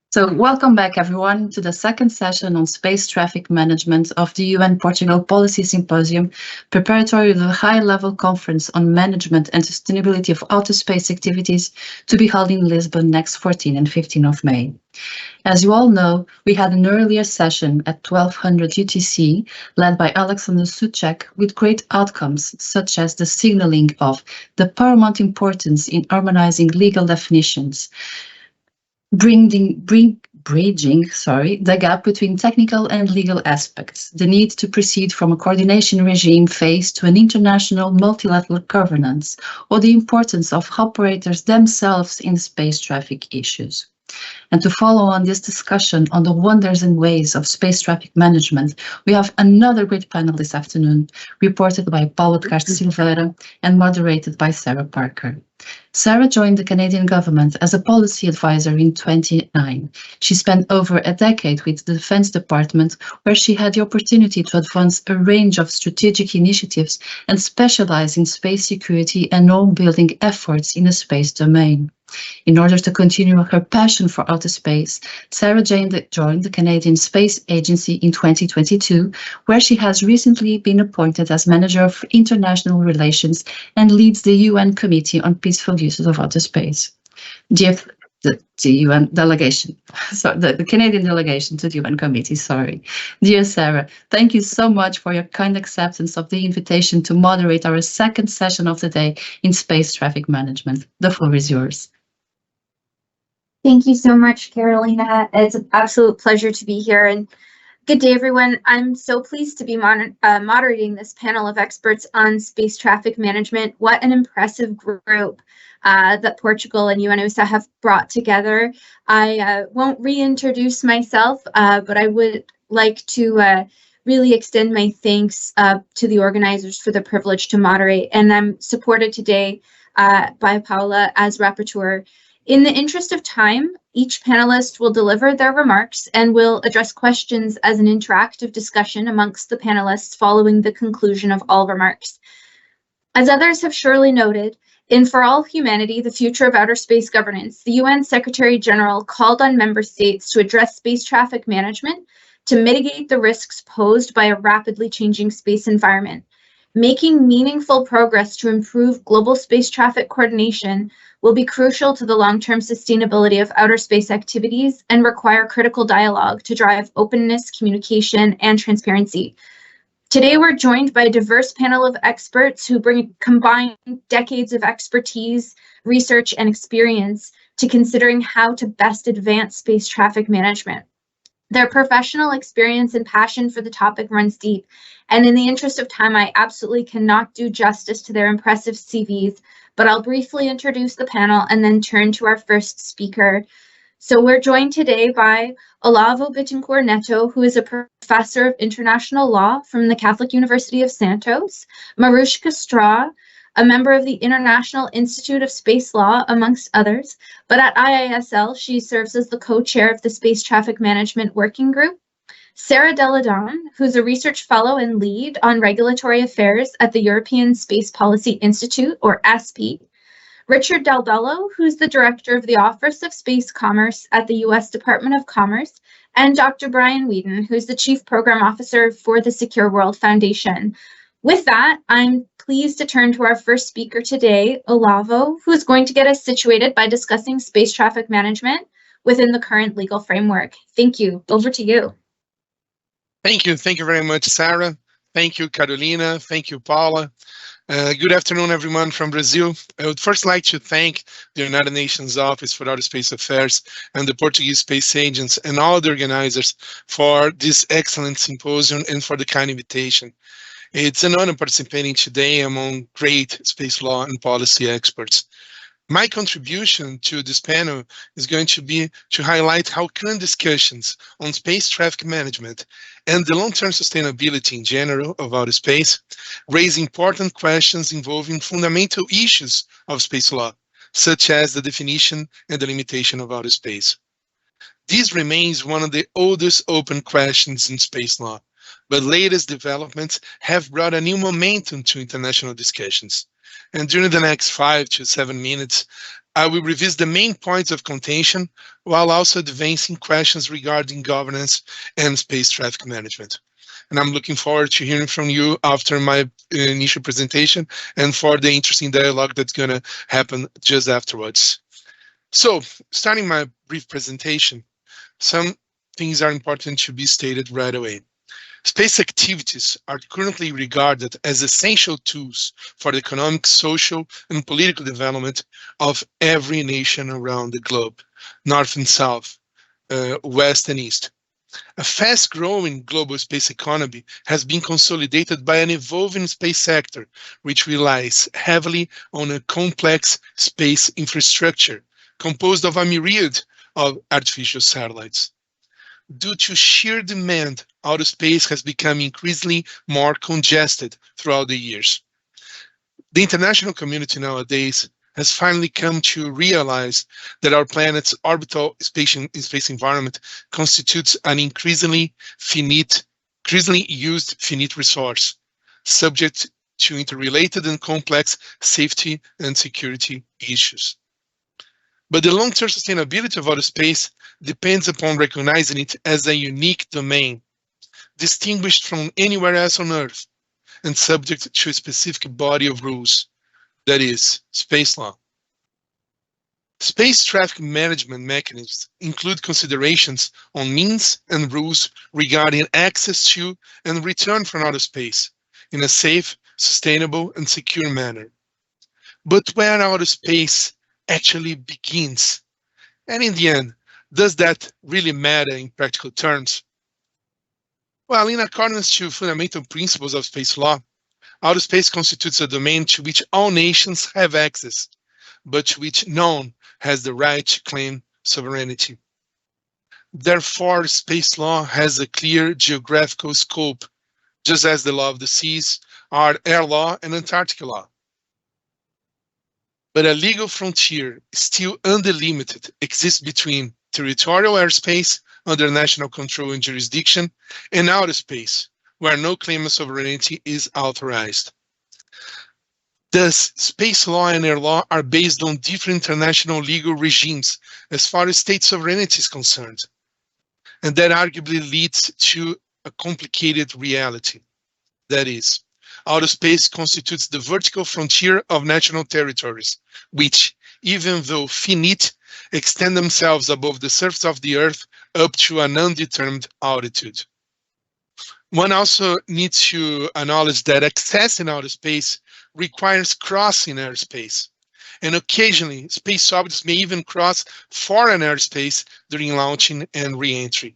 So, welcome back, everyone, to the second session on space traffic management of the UN Portugal Policy Symposium, preparatory to the high-level conference on management and sustainability of outer space activities to be held in Lisbon next 14 and 15 of May. As you all know, we had an earlier session at 1200 UTC led by Alexander Suchek with great outcomes, such as the signaling of the paramount importance in harmonizing legal definitions, bridging the gap between technical and legal aspects, the need to proceed from a coordination regime phase to an international multilateral governance, or the importance of operators themselves in space traffic issues. And to follow on this discussion on the wonders and ways of space traffic management, we have another great panel this afternoon, reported by Paulo de Castro Silveira and moderated by Sara Parker. Sara joined the Canadian government as a policy advisor in 2009. She spent over a decade with the Defense Department, where she had the opportunity to advance a range of strategic initiatives and specialize in space security and home-building efforts in the space domain. In order to continue her passion for outer space, Sara joined the Canadian Space Agency in 2022, where she has recently been appointed as Manager of International Relations and leads the UN Committee on Peaceful Uses of Outer Space. The UN delegation, the Canadian delegation to the UN Committee, sorry. Dear Sara, thank you so much for your kind acceptance of the invitation to moderate our second session of the day in space traffic management. The floor is yours. Thank you so much, Carolina. It's an absolute pleasure to be here. And good day, everyone. I'm so pleased to be moderating this panel of experts on space traffic management. What an impressive group that Portugal and UNOSA have brought together. I won't reintroduce myself, but I would like to really extend my thanks to the organizers for the privilege to moderate. And I'm supported today by Paula as rapporteur. In the interest of time, each panelist will deliver their remarks and will address questions as an interactive discussion amongst the panelists following the conclusion of all remarks. As others have surely noted, in For All Humanity, the Future of Outer Space Governance, the UN Secretary General called on member states to address space traffic management to mitigate the risks posed by a rapidly changing space environment. Making meaningful progress to improve global space traffic coordination will be crucial to the long-term sustainability of outer space activities and require critical dialogue to drive openness, communication, and transparency. Today, we're joined by a diverse panel of experts who bring combined decades of expertise, research, and experience to considering how to best advance space traffic management. Their professional experience and passion for the topic runs deep, and in the interest of time, I absolutely cannot do justice to their impressive CVs, but I'll briefly introduce the panel and then turn to our first speaker. So we're joined today by Olavo Bittencourt Neto, who is a professor of international law from the Catholic University of Santos, Maruska Strah, a member of the International Institute of Space Law, amongst others, but at IISL, she serves as the co-chair of the Space Traffic Management Working Group. Sara Dalledonne, who's a research fellow and lead on regulatory affairs at the European Space Policy Institute, or ESPI. Richard DalBello, who's the director of the Office of Space Commerce at the U.S. Department of Commerce, and Dr. Brian Weeden, who's the chief program officer for the Secure World Foundation. With that, I'm pleased to turn to our first speaker today, Olavo, who is going to get us situated by discussing space traffic management within the current legal framework. Thank you. Over to you. Thank you. Thank you very much, Sara. Thank you, Carolina. Thank you, Paula. Good afternoon, everyone from Brazil. I would first like to thank the United Nations Office for Outer Space Affairs and the Portuguese Space Agency and all the organizers for this excellent symposium and for the kind invitation. It's an honor participating today among great space law and policy experts. My contribution to this panel is going to be to highlight how current discussions on space traffic management and the long-term sustainability in general of outer space raise important questions involving fundamental issues of space law, such as the definition and the limitation of outer space. This remains one of the oldest open questions in space law, but latest developments have brought a new momentum to international discussions. And during the next 5 to 7 minutes, I will revisit the main points of contention while also advancing questions regarding governance and space traffic management. And I'm looking forward to hearing from you after my initial presentation and for the interesting dialogue that's going to happen just afterwards. So, starting my brief presentation, some things are important to be stated right away. Space activities are currently regarded as essential tools for the economic, social, and political development of every nation around the globe, north and south, west and east. A fast-growing global space economy has been consolidated by an evolving space sector, which relies heavily on a complex space infrastructure composed of a myriad of artificial satellites. Due to sheer demand, outer space has become increasingly more congested throughout the years. The international community nowadays has finally come to realize that our planet's orbital space environment constitutes an increasingly used finite resource, subject to interrelated and complex safety and security issues. But the long-term sustainability of outer space depends upon recognizing it as a unique domain, distinguished from anywhere else on Earth, and subject to a specific body of rules, that is, space law. Space traffic management mechanisms include considerations on means and rules regarding access to and return from outer space in a safe, sustainable, and secure manner. But where outer space actually begins? And in the end, does that really matter in practical terms? Well, in accordance to fundamental principles of space law, outer space constitutes a domain to which all nations have access, but to which none has the right to claim sovereignty. Therefore, space law has a clear geographical scope, just as the law of the seas are air law and Antarctic law. But a legal frontier, still undelimited, exists between territorial airspace under national control and jurisdiction and outer space, where no claim of sovereignty is authorized. Thus, space law and air law are based on different international legal regimes as far as state sovereignty is concerned, and that arguably leads to a complicated reality. That is, outer space constitutes the vertical frontier of national territories, which, even though finite, extend themselves above the surface of the Earth up to an undetermined altitude. One also needs to acknowledge that accessing outer space requires crossing airspace, and occasionally space objects may even cross foreign airspace during launching and re-entry.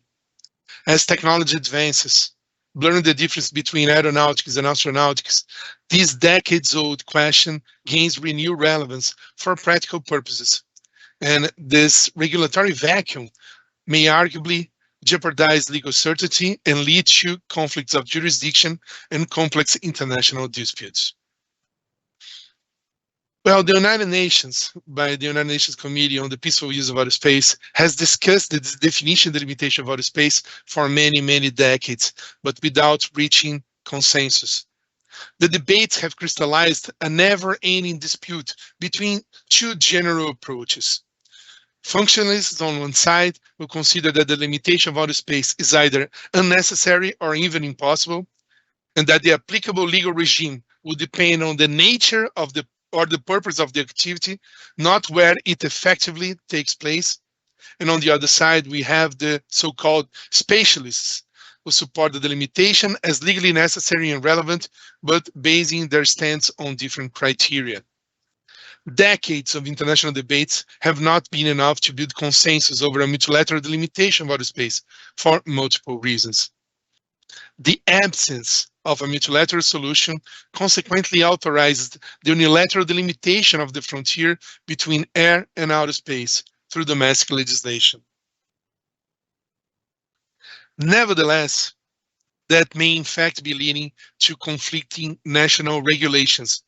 As technology advances, blurring the difference between aeronautics and astronautics, this decades-old question gains renewed relevance for practical purposes, and this regulatory vacuum may arguably jeopardize legal certainty and lead to conflicts of jurisdiction and complex international disputes. Well, the United Nations, by the United Nations Committee on the Peaceful Use of Outer Space, has discussed the definition and delimitation of outer space for many, many decades, but without reaching consensus. The debates have crystallized a never-ending dispute between two general approaches. Functionalists on one side will consider that the limitation of outer space is either unnecessary or even impossible, and that the applicable legal regime will depend on the nature of the purpose of the activity, not where it effectively takes place. And on the other side, we have the so-called spatialists who support the delimitation as legally necessary and relevant, but basing their stance on different criteria. Decades of international debates have not been enough to build consensus over a multilateral delimitation of outer space for multiple reasons. The absence of a multilateral solution consequently authorizes the unilateral delimitation of the frontier between air and outer space through domestic legislation. Nevertheless, that may in fact be leading to conflicting national regulations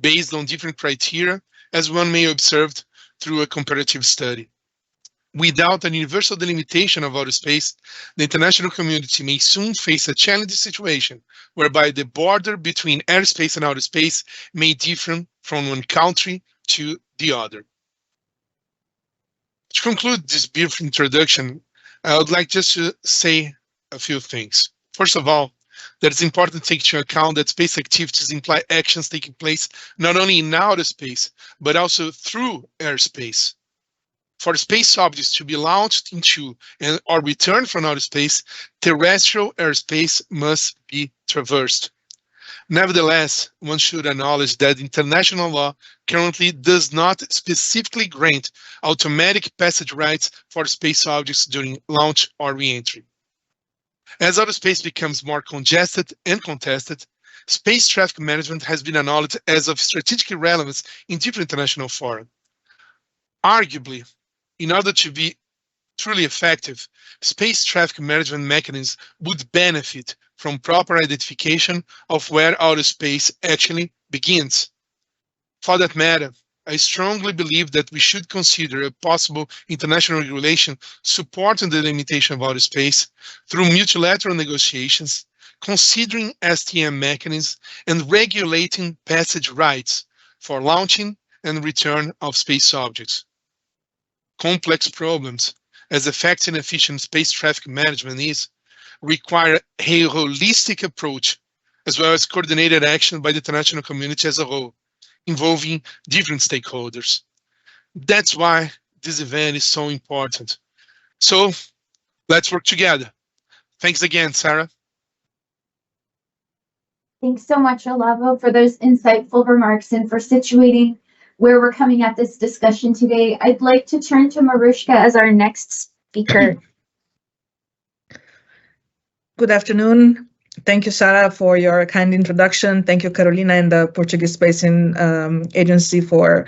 based on different criteria, as one may observe through a comparative study. Without an universal delimitation of outer space, the international community may soon face a challenging situation whereby the border between airspace and outer space may differ from one country to the other. To conclude this brief introduction, I would like just to say a few things. First of all, that it's important to take into account that space activities imply actions taking place not only in outer space, but also through airspace. For space objects to be launched into or returned from outer space, terrestrial airspace must be traversed. Nevertheless, one should acknowledge that international law currently does not specifically grant automatic passage rights for space objects during launch or re-entry. As outer space becomes more congested and contested, space traffic management has been acknowledged as of strategic relevance in different international fora. Arguably, in order to be truly effective, space traffic management mechanisms would benefit from proper identification of where outer space actually begins. For that matter, I strongly believe that we should consider a possible international regulation supporting the limitation of outer space through multilateral negotiations, considering STM mechanisms, and regulating passage rights for launching and return of space objects. Complex problems, as effective and efficient space traffic management is, require a holistic approach, as well as coordinated action by the international community as a whole, involving different stakeholders. That's why this event is so important. So let's work together. Thanks again, Sara. Thanks so much, Olavo, for those insightful remarks and for situating where we're coming at this discussion today. I'd like to turn to Maruska as our next speaker. Good afternoon. Thank you, Sara, for your kind introduction. Thank you, Carolina and the Portuguese Space Agency for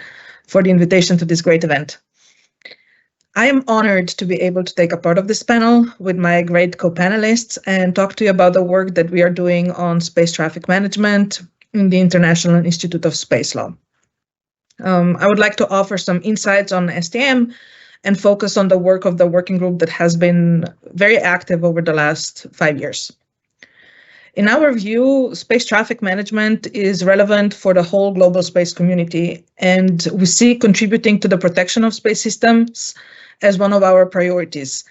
the invitation to this great event. I am honored to be able to take a part of this panel with my great co-panelists and talk to you about the work that we are doing on space traffic management in the International Institute of Space Law. I would like to offer some insights on STM and focus on the work of the working group that has been very active over the last 5 years. In our view, space traffic management is relevant for the whole global space community, and we see contributing to the protection of space systems as one of our priorities,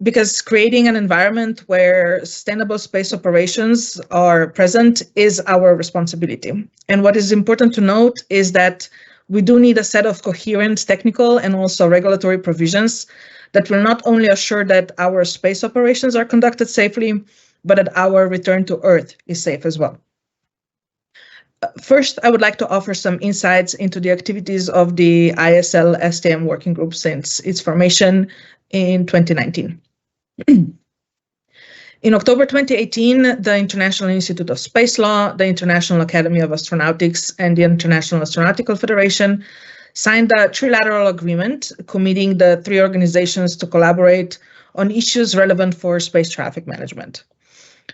because creating an environment where sustainable space operations are present is our responsibility. And what is important to note is that we do need a set of coherent technical and also regulatory provisions that will not only assure that our space operations are conducted safely, but that our return to Earth is safe as well. First, I would like to offer some insights into the activities of the IISL STM working group since its formation in 2019. In October 2018, the International Institute of Space Law, the International Academy of Astronautics, and the International Astronautical Federation signed a trilateral agreement committing the three organizations to collaborate on issues relevant for space traffic management.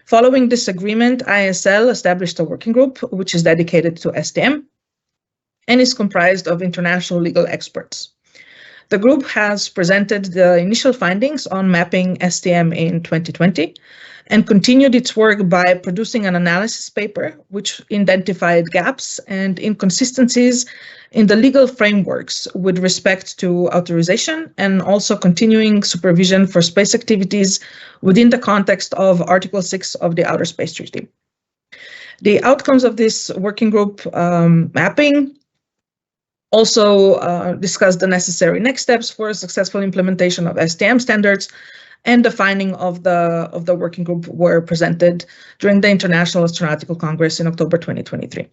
Following this agreement, IISL established a working group which is dedicated to STM and is comprised of international legal experts. The group has presented the initial findings on mapping STM in 2020 and continued its work by producing an analysis paper which identified gaps and inconsistencies in the legal frameworks with respect to authorization and also continuing supervision for space activities within the context of Article 6 of the Outer Space Treaty. The outcomes of this working group mapping also discussed the necessary next steps for a successful implementation of STM standards, and the finding of the working group were presented during the International Astronautical Congress in October 2023.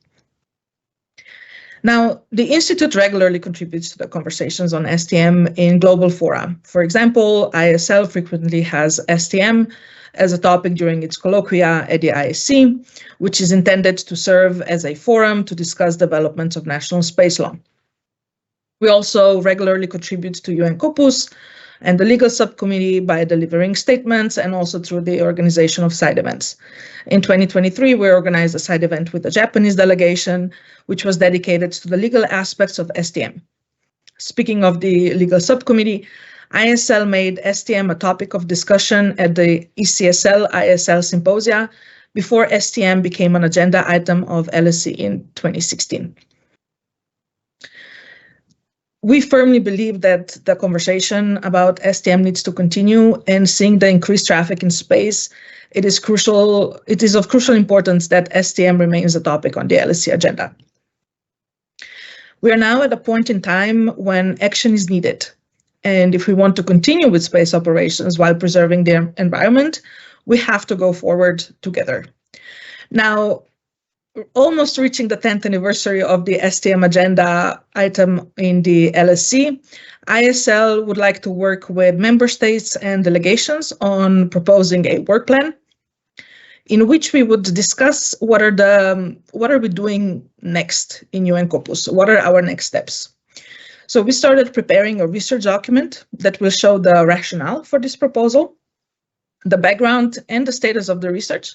Now, the Institute regularly contributes to the conversations on STM in global fora. For example, IISL frequently has STM as a topic during its colloquia at the ISC, which is intended to serve as a forum to discuss developments of national space law. We also regularly contribute to UN COPUS and the legal subcommittee by delivering statements and also through the organization of side events. In 2023, we organized a side event with the Japanese delegation, which was dedicated to the legal aspects of STM. Speaking of the legal subcommittee, IISL made STM a topic of discussion at the ECSL IISL Symposia before STM became an agenda item of LSE in 2016. we firmly believe that the conversation about STM needs to continue, and seeing the increased traffic in space, it is of crucial importance that STM remains a topic on the LSE agenda. We are now at a point in time when action is needed. And if we want to continue with space operations while preserving the environment, we have to go forward together. Now, almost reaching the 10th anniversary of the STM agenda item in the LSE, IISL would like to work with member states and delegations on proposing a work plan in which we would discuss what are we doing next in UN Corpus, what are our next steps. So we started preparing a research document that will show the rationale for this proposal, the background and the status of the research,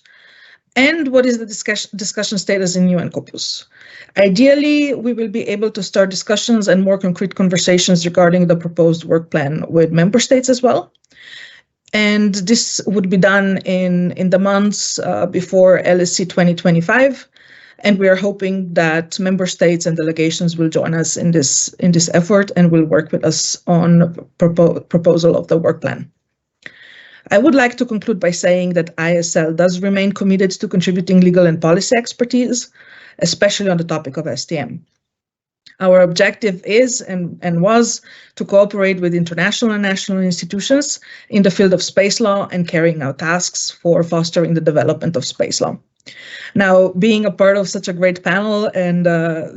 and what is the discussion status in UN Corpus. Ideally, we will be able to start discussions and more concrete conversations regarding the proposed work plan with member states as well. And this would be done in the months before LSE 2025. And we are hoping that member states and delegations will join us in this effort and will work with us on proposal of the work plan. I would like to conclude by saying that IISL does remain committed to contributing legal and policy expertise, especially on the topic of STM. Our objective is and was to cooperate with international and national institutions in the field of space law and carrying out tasks for fostering the development of space law. Now, being a part of such a great panel and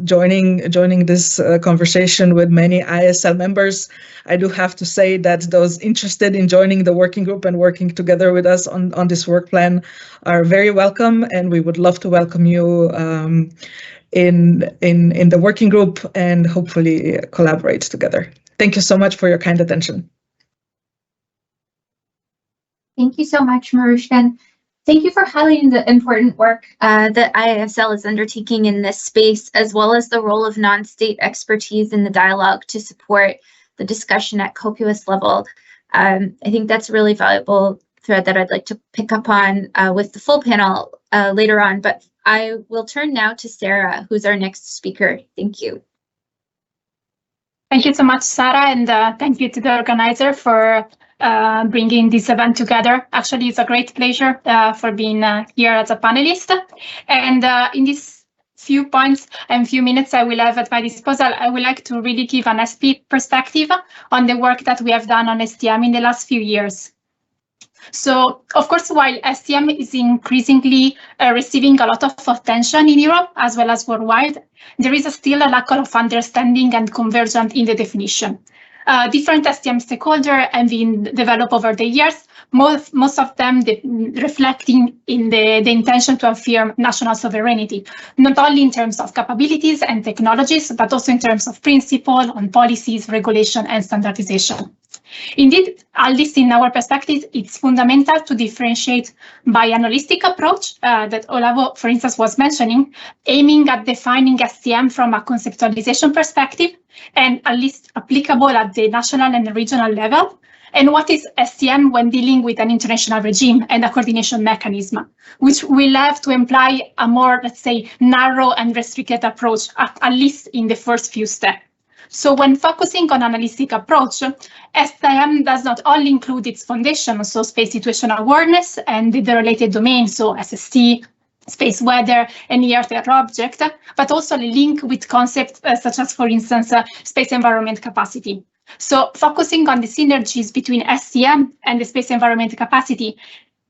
joining this conversation with many IISL members, I do have to say that those interested in joining the working group and working together with us on this work plan are very welcome, and we would love to welcome you in the working group and hopefully collaborate together. Thank you so much for your kind attention. Thank you so much, Maruska. Thank you for highlighting the important work that IISL is undertaking in this space, as well as the role of non-state expertise in the dialogue to support the discussion at COPUOS level. I think that's a really valuable thread that I'd like to pick up on with the full panel later on, but I will turn now to Sara, who's our next speaker. Thank you. Thank you so much, Sara, and thank you to the organizer for bringing this event together. Actually, it's a great pleasure for being here as a panelist. And in these few points and few minutes I will have at my disposal, I would like to really give an SP perspective on the work that we have done on STM in the last few years. So, of course, while STM is increasingly receiving a lot of attention in Europe as well as worldwide, there is still a lack of understanding and convergence in the definition. Different STM stakeholders have been developed over the years, most of them reflecting in the intention to affirm national sovereignty, not only in terms of capabilities and technologies, but also in terms of principle on policies, regulation, and standardization. Indeed, at least in our perspective, it's fundamental to differentiate by an holistic approach that Olavo, for instance, was mentioning, aiming at defining STM from a conceptualization perspective and at least applicable at the national and regional level, and what is STM when dealing with an international regime and a coordination mechanism, which will have to imply a more, let's say, narrow and restricted approach, at least in the first few steps. So when focusing on an holistic approach, STM does not only include its foundation, so space situational awareness and the related domains, so SST, space weather, and Earth Air object, but also the link with concepts such as, for instance, space environment capacity. So focusing on the synergies between STM and the space environment capacity,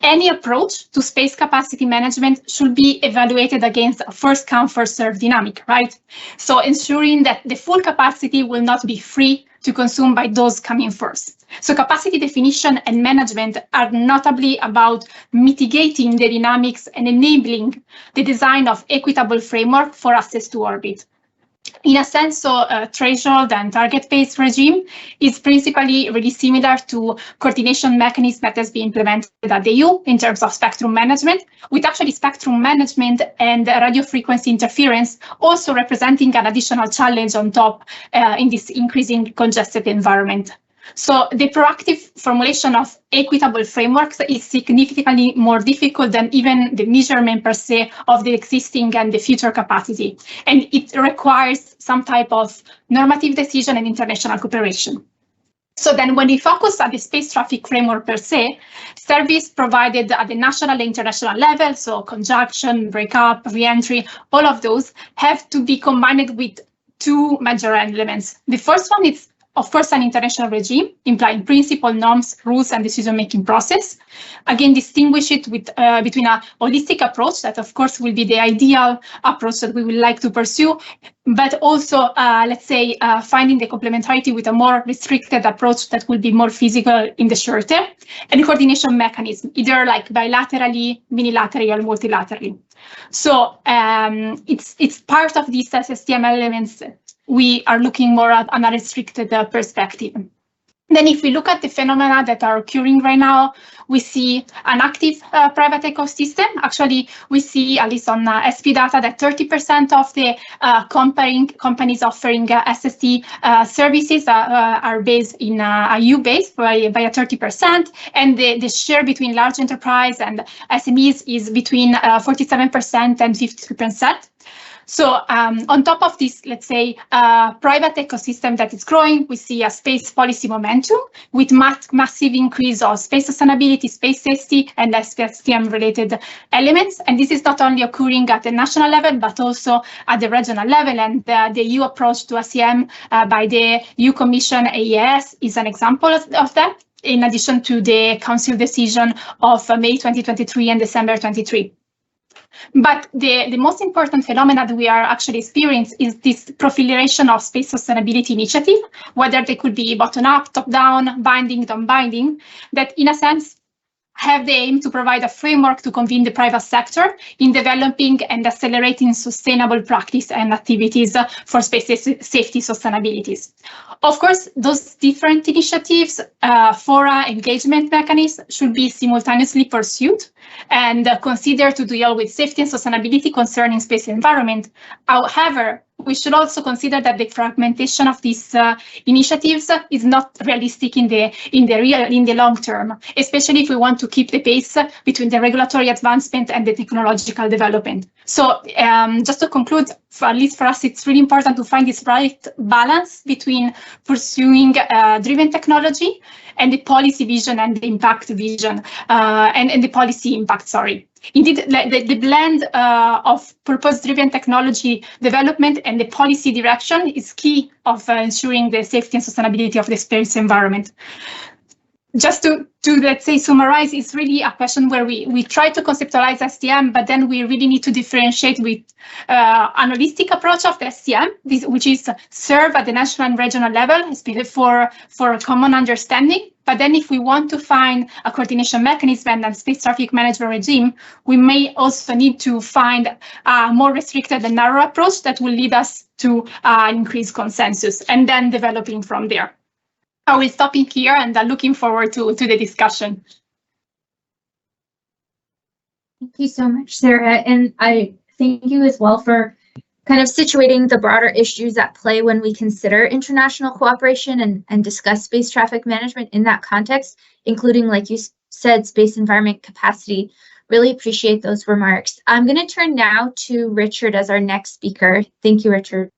any approach to space capacity management should be evaluated against a first come, first served dynamic, right? So ensuring that the full capacity will not be free to consume by those coming first. So capacity definition and management are notably about mitigating the dynamics and enabling the design of equitable framework for access to orbit. In a sense, so threshold and target-based regime is principally really similar to coordination mechanism that has been implemented at the EU in terms of spectrum management, with actually spectrum management and radio frequency interference also representing an additional challenge on top in this increasing congested environment. So the proactive formulation of equitable frameworks is significantly more difficult than even the measurement per se of the existing and the future capacity. And it requires some type of normative decision and international cooperation. So then when we focus on the space traffic framework per se, service provided at the national and international level, so conjunction, breakup, reentry, all of those have to be combined with two major elements. The first one is, of course, an international regime, implying principle, norms, rules, and decision-making process. Again, distinguish it with between a holistic approach that, of course, will be the ideal approach that we would like to pursue, but also, let's say, finding the complementarity with a more restricted approach that will be more physical in the short term, and coordination mechanism, either like bilaterally, unilaterally, or multilaterally. So it's part of these SSTM elements. We are looking more at an unrestricted perspective. Then if we look at the phenomena that are occurring right now, we see an active private ecosystem. Actually, we see, at least on ESPI data, that 30% of the companies offering SST services are based in EU-based by a 30%, and the share between large enterprise and SMEs is between 47% and 50%. So on top of this, let's say, private ecosystem that is growing, we see a space policy momentum with massive increase of space sustainability, space safety, and SPSTM-related elements. And this is not only occurring at the national level, but also at the regional level. And the EU approach to SCM by the EU Commission AES is an example of that, in addition to the Council decision of May 2023 and December 23. But the most important phenomena that we are actually experiencing is this proliferation of space sustainability initiative, whether they could be bottom-up, top-down, binding, non-binding, that in a sense have the aim to provide a framework to convene the private sector in developing and accelerating sustainable practice and activities for space safety sustainabilities. Of course, those different initiatives, fora, engagement mechanisms should be simultaneously pursued and considered to deal with safety and sustainability concerning space environment. However, we should also consider that the fragmentation of these initiatives is not realistic in the long term, especially if we want to keep the pace between the regulatory advancement and the technological development. So just to conclude, at least for us, it's really important to find this right balance between pursuing driven technology and the policy vision and the impact vision, and the policy impact, sorry. Indeed, the blend of purpose-driven technology development and the policy direction is key of ensuring the safety and sustainability of the space environment. Just to let's say summarize, it's really a question where we try to conceptualize STM, but then we really need to differentiate with an holistic approach of the STM, which is serve at the national and regional level for common understanding. But then if we want to find a coordination mechanism and space traffic management regime, we may also need to find a more restricted and narrow approach that will lead us to increased consensus and then developing from there. I will stop in here and looking forward to the discussion. Thank you so much, Sara. And I thank you as well for kind of situating the broader issues at play when we consider international cooperation and discuss space traffic management in that context, including, like you said, space environment capacity. Really appreciate those remarks. I'm going to turn now to Richard as our next speaker. Thank you, Richard.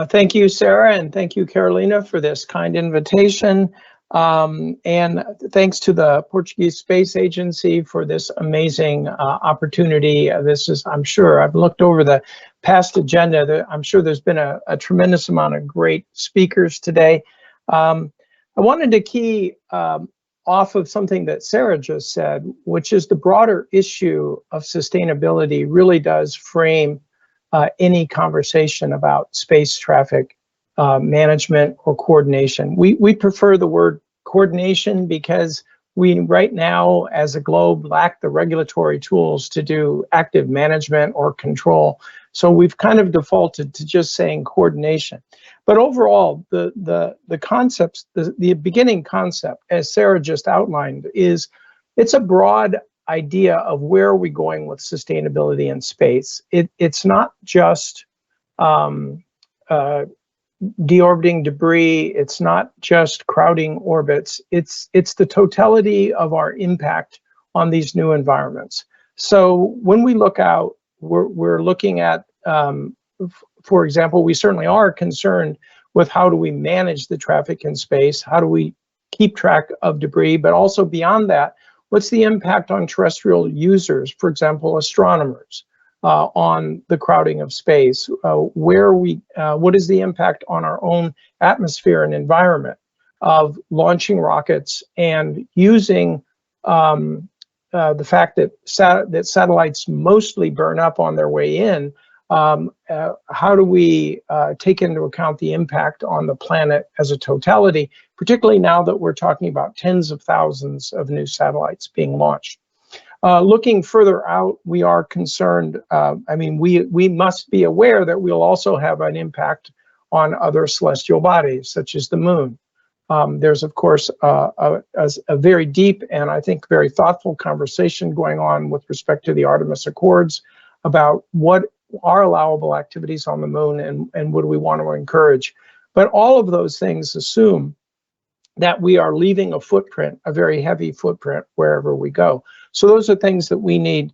Thank you, Sara, and thank you, Carolina, for this kind invitation. And thanks to the Portuguese Space Agency for this amazing opportunity. This is, I'm sure, I've looked over the past agenda. I'm sure there's been a tremendous amount of great speakers today. I wanted to key off of something that Sara just said, which is the broader issue of sustainability really does frame any conversation about space traffic management or coordination. We prefer the word coordination because we right now as a globe lack the regulatory tools to do active management or control. So we've kind of defaulted to just saying coordination. But overall, the concepts, the beginning concept, as Sara just outlined, is it's a broad idea of where are we going with sustainability in space. It's not just deorbiting debris. It's not just crowding orbits. It's the totality of our impact on these new environments. So when we look out, we're looking at, for example, we certainly are concerned with how do we manage the traffic in space? How do we keep track of debris? But also beyond that, what's the impact on terrestrial users, for example, astronomers, on the crowding of space? What is the impact on our own atmosphere and environment of launching rockets and using the fact that satellites mostly burn up on their way in? How do we take into account the impact on the planet as a totality, particularly now that we're talking about tens of thousands of new satellites being launched? Looking further out, we are concerned. We must be aware that we'll also have an impact on other celestial bodies, such as the moon. There's, of course, a very deep and I think very thoughtful conversation going on with respect to the Artemis Accords about what are allowable activities on the moon and what do we want to encourage. But all of those things assume that we are leaving a footprint, a very heavy footprint, wherever we go. So those are things that we need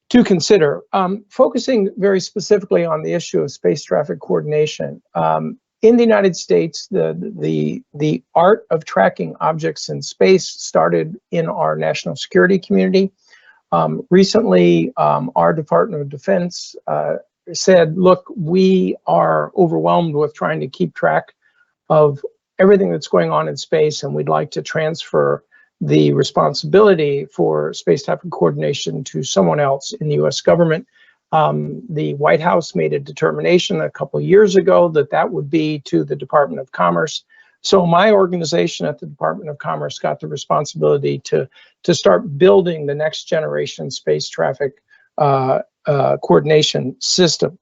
to consider. Focusing very specifically on the issue of space traffic coordination. In the United States, the art of tracking objects in space started in our national security community. Recently, our Department of Defense said, look, we are overwhelmed with trying to keep track of everything that's going on in space, and we'd like to transfer the responsibility for space traffic coordination to someone else in the US government. The White House made a determination a couple of years ago that that would be to the Department of Commerce. So my organization at the Department of Commerce got the responsibility to start building the next generation space traffic coordination system.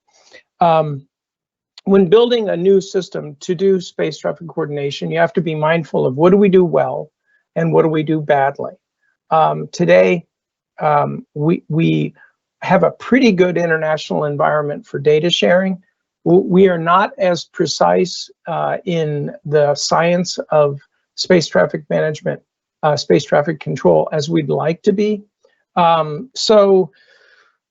When building a new system to do space traffic coordination, you have to be mindful of what do we do well and what do we do badly. Today, we have a pretty good international environment for data sharing. We are not as precise in the science of space traffic management, space traffic control as we'd like to be. So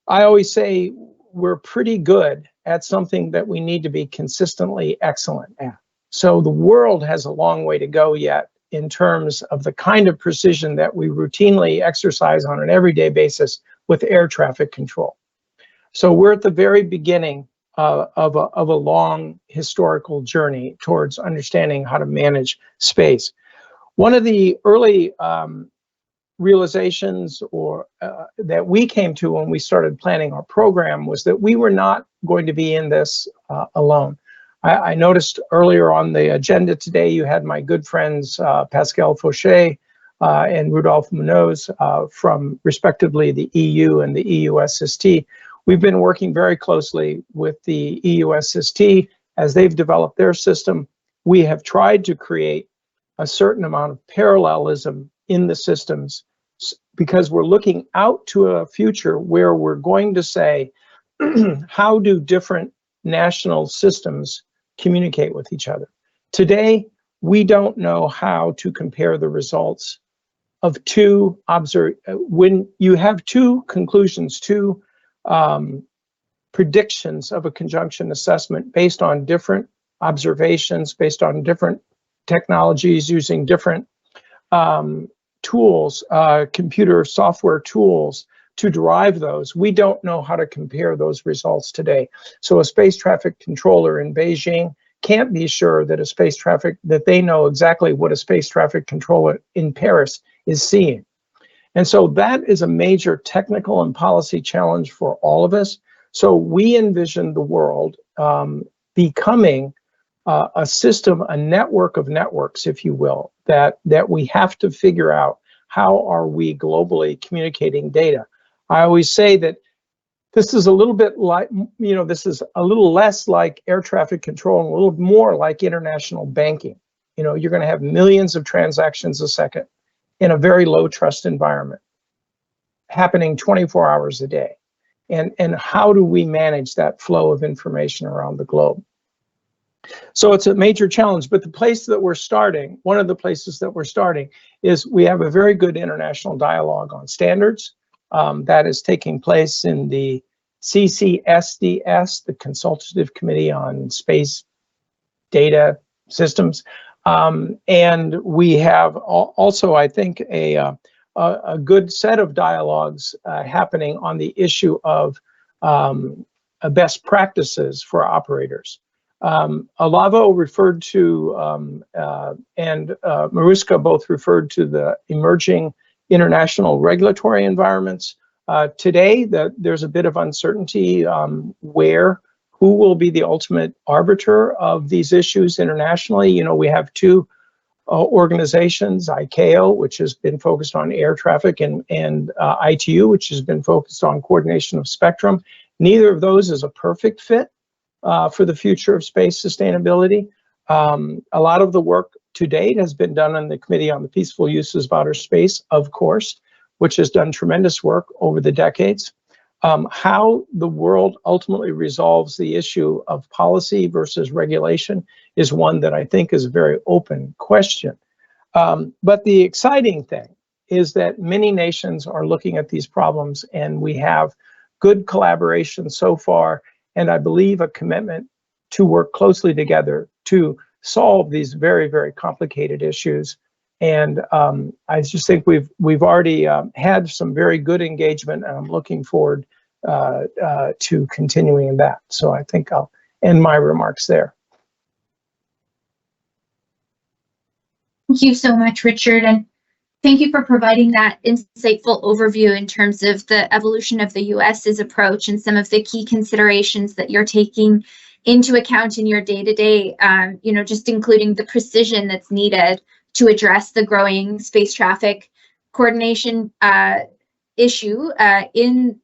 I always say we're pretty good at something that we need to be consistently excellent at. So the world has a long way to go yet in terms of the kind of precision that we routinely exercise on an everyday basis with air traffic control. So we're at the very beginning of a long historical journey towards understanding how to manage space. One of the early realizations that we came to when we started planning our program was that we were not going to be in this alone. I noticed earlier on the agenda today, you had my good friends Pascal Fauché and Rudolf Munoz from respectively the EU and the EUSST. We've been working very closely with the EUSST as they've developed their system. We have tried to create a certain amount of parallelism in the systems because we're looking out to a future where we're going to say, how do different national systems communicate with each other? Today, we don't know how to compare the results of when you have two conclusions, two predictions of a conjunction assessment based on different observations, based on different technologies, using different tools, computer software tools to derive those. We don't know how to compare those results today. So a space traffic controller in Beijing can't be sure that they know exactly what a space traffic controller in Paris is seeing. And so that is a major technical and policy challenge for all of us. So we envision the world becoming a system, a network of networks, if you will, that we have to figure out how are we globally communicating data. I always say that this is a little bit like, this is a little less like air traffic control and a little more like international banking. You're going to have millions of transactions a second in a very low trust environment happening 24 hours a day. And how do we manage that flow of information around the globe? So it's a major challenge, but the place that we're starting, one of the places that we're starting, is we have a very good international dialogue on standards that is taking place in the CCSDS, the Consultative Committee on Space Data Systems. And we have also, I think, a good set of dialogues happening on the issue of best practices for operators. Olavo referred to and Maruska both referred to the emerging international regulatory environments. Today, there's a bit of uncertainty who will be the ultimate arbiter of these issues internationally. You know, we have two organizations, ICAO, which has been focused on air traffic, and ITU, which has been focused on coordination of spectrum. Neither of those is a perfect fit for the future of space sustainability. A lot of the work to date has been done on the Committee on the Peaceful Uses of Outer Space, of course, which has done tremendous work over the decades. How the world ultimately resolves the issue of policy versus regulation is one that I think is a very open question. But the exciting thing is that many nations are looking at these problems, and we have good collaboration so far, and I believe a commitment to work closely together to solve these very, very complicated issues. And I just think we've already had some very good engagement, and I'm looking forward to continuing that. So I think I'll end my remarks there. Thank you so much, Richard, and thank you for providing that insightful overview in terms of the evolution of the US's approach and some of the key considerations that you're taking into account in your day-to-day, you know, just including the precision that's needed to address the growing space traffic coordination issue in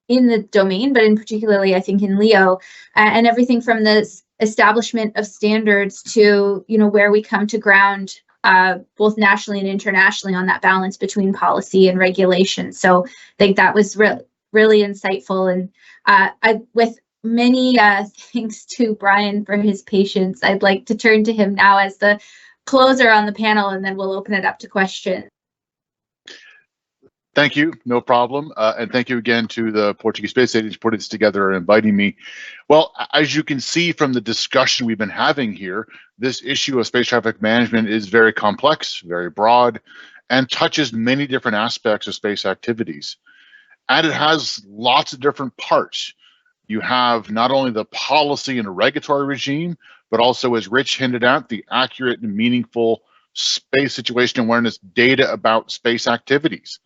the domain, but in particularly, I think, in LEO, and everything from the establishment of standards to, you know, where we come to ground both nationally and internationally on that balance between policy and regulation. So I think that was really insightful. And with many thanks to Brian for his patience, I'd like to turn to him now as the closer on the panel, and then we'll open it up to questions. Thank you, no problem. And thank you again to the Portuguese Space Agency for putting this together and inviting me. Well, as you can see from the discussion we've been having here, this issue of space traffic management is very complex, very broad, and touches many different aspects of space activities. And it has lots of different parts. You have not only the policy and regulatory regime, but also, as Rich hinted at, the accurate and meaningful space situation awareness data about space activities,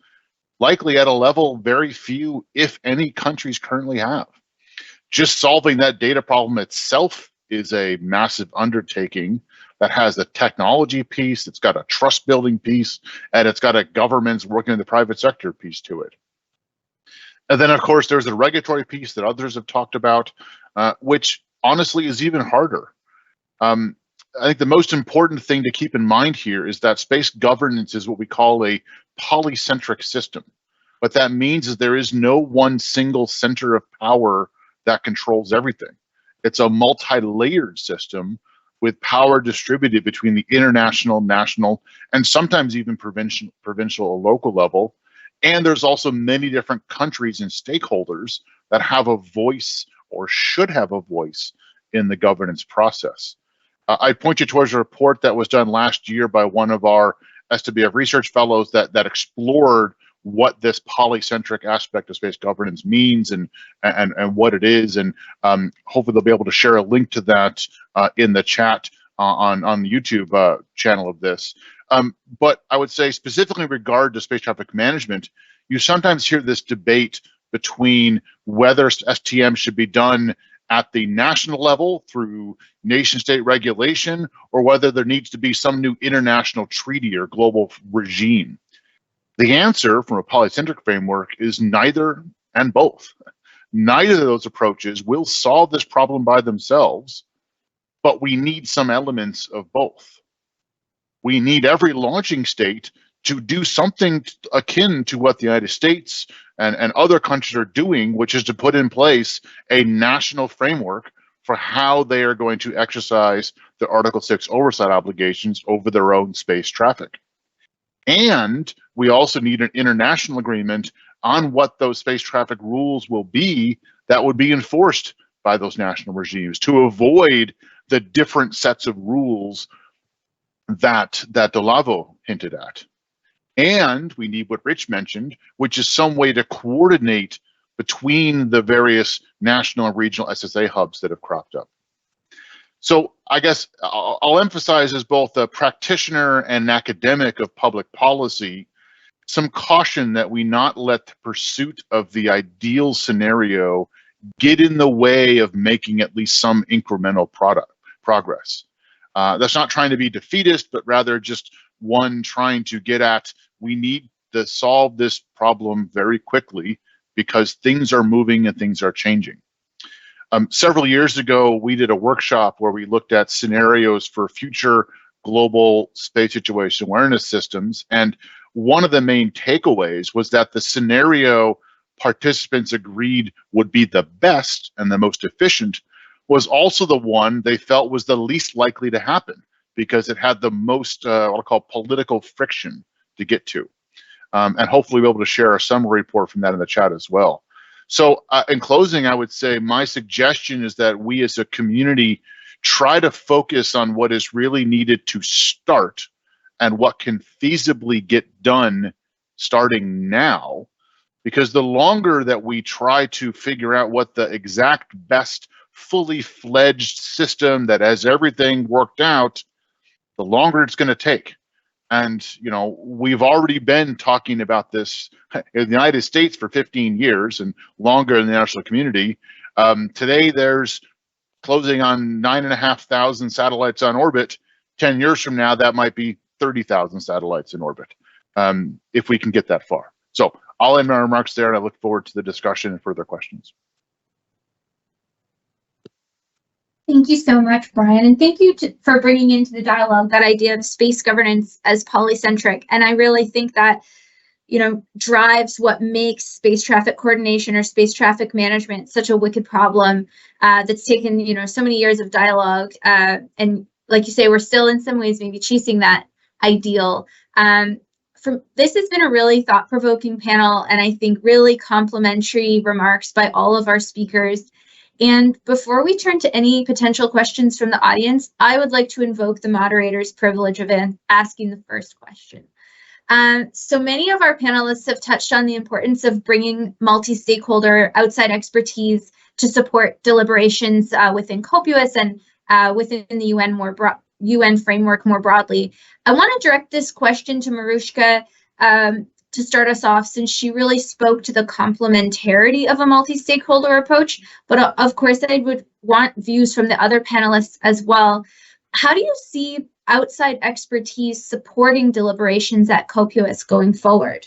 likely at a level very few, if any, countries currently have. Just solving that data problem itself is a massive undertaking that has a technology piece, it's got a trust building piece, and it's got a governments working in the private sector piece to it. And then, of course, there's the regulatory piece that others have talked about, which honestly is even harder. I think the most important thing to keep in mind here is that space governance is what we call a polycentric system. What that means is there is no one single center of power that controls everything. It's a multi-layered system with power distributed between the international, national, and sometimes even provincial or local level. And there's also many different countries and stakeholders that have a voice or should have a voice in the governance process. I point you towards a report that was done last year by one of our SWF research fellows that explored what this polycentric aspect of space governance means and what it is. And hopefully they'll be able to share a link to that in the chat on the YouTube channel of this. But I would say specifically in regard to space traffic management, you sometimes hear this debate between whether STM should be done at the national level through nation state regulation, or whether there needs to be some new international treaty or global regime. The answer from a polycentric framework is neither and both. Neither of those approaches will solve this problem by themselves, but we need some elements of both. We need every launching state to do something akin to what the United States and, other countries are doing, which is to put in place a national framework for how they are going to exercise their Article 6 oversight obligations over their own space traffic. And we also need an international agreement on what those space traffic rules will be that would be enforced by those national regimes to avoid the different sets of rules that Olavo hinted at. And we need what Rich mentioned, which is some way to coordinate between the various national and regional SSA hubs that have cropped up. So I guess I'll emphasize, as both a practitioner and an academic of public policy, some caution that we not let the pursuit of the ideal scenario get in the way of making at least some incremental progress. That's not trying to be defeatist, but rather just one trying to get at, we need to solve this problem very quickly because things are moving and things are changing. Several years ago, we did a workshop where we looked at scenarios for future global space situation awareness systems. And one of the main takeaways was that the scenario participants agreed would be the best and the most efficient was also the one they felt was the least likely to happen because it had the most, what I'll call political friction to get to. And hopefully we'll be able to share a summary report from that in the chat as well. So in closing, I would say my suggestion is that we as a community try to focus on what is really needed to start and what can feasibly get done starting now. Because the longer that we try to figure out what the exact best fully fledged system that has everything worked out, the longer it's going to take. And, you know, we've already been talking about this in the United States for 15 years and longer in the international community. Today, there's closing on 9,500 satellites on orbit. 10 years from now, that might be 30,000 satellites in orbit, if we can get that far. So I'll end my remarks there, and I look forward to the discussion and further questions. Thank you so much, Brian, and thank you for bringing into the dialogue that idea of space governance as polycentric. And I really think that, you know, drives what makes space traffic coordination or space traffic management such a wicked problem that's taken, you know, so many years of dialogue. And like you say, we're still in some ways maybe chasing that ideal. This has been a really thought-provoking panel, and I think really complimentary remarks by all of our speakers. And before we turn to any potential questions from the audience, I would like to invoke the moderator's privilege of asking the first question. So many of our panelists have touched on the importance of bringing multi-stakeholder outside expertise to support deliberations within COPUOS and within the UN framework more broadly. I want to direct this question to Maruska to start us off, since she really spoke to the complementarity of a multi-stakeholder approach, but of course I would want views from the other panelists as well. How do you see outside expertise supporting deliberations at COPUOS going forward?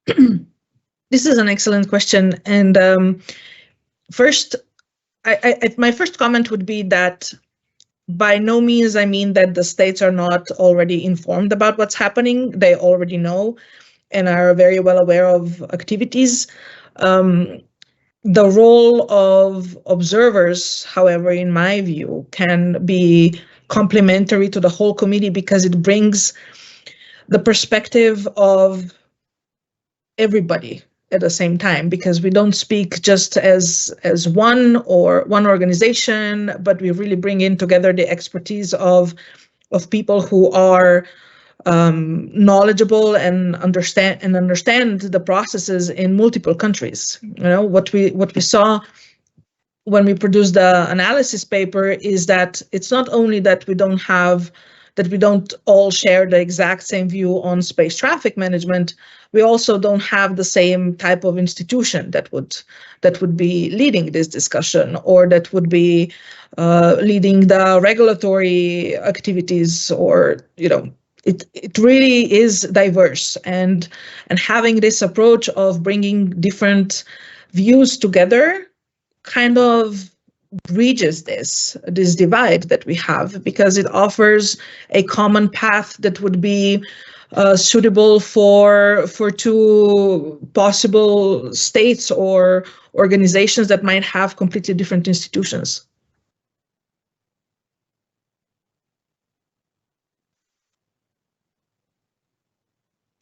This is an excellent question. And first, my first comment would be that by no means I mean that the states are not already informed about what's happening. They already know and are very well aware of activities. The role of observers, however, in my view, can be complementary to the whole committee because it brings the perspective of everybody at the same time, because we don't speak just as one organization, but we really bring in together the expertise of people who are knowledgeable and understand the processes in multiple countries. You know, what we saw when we produced the analysis paper is that it's not only that we don't all share the exact same view on space traffic management, we also don't have the same type of institution that would be leading this discussion, or that would be leading the regulatory activities, or, you know, it really is diverse. And having this approach of bringing different views together kind of bridges this divide that we have, because it offers a common path that would be suitable for two possible states or organizations that might have completely different institutions.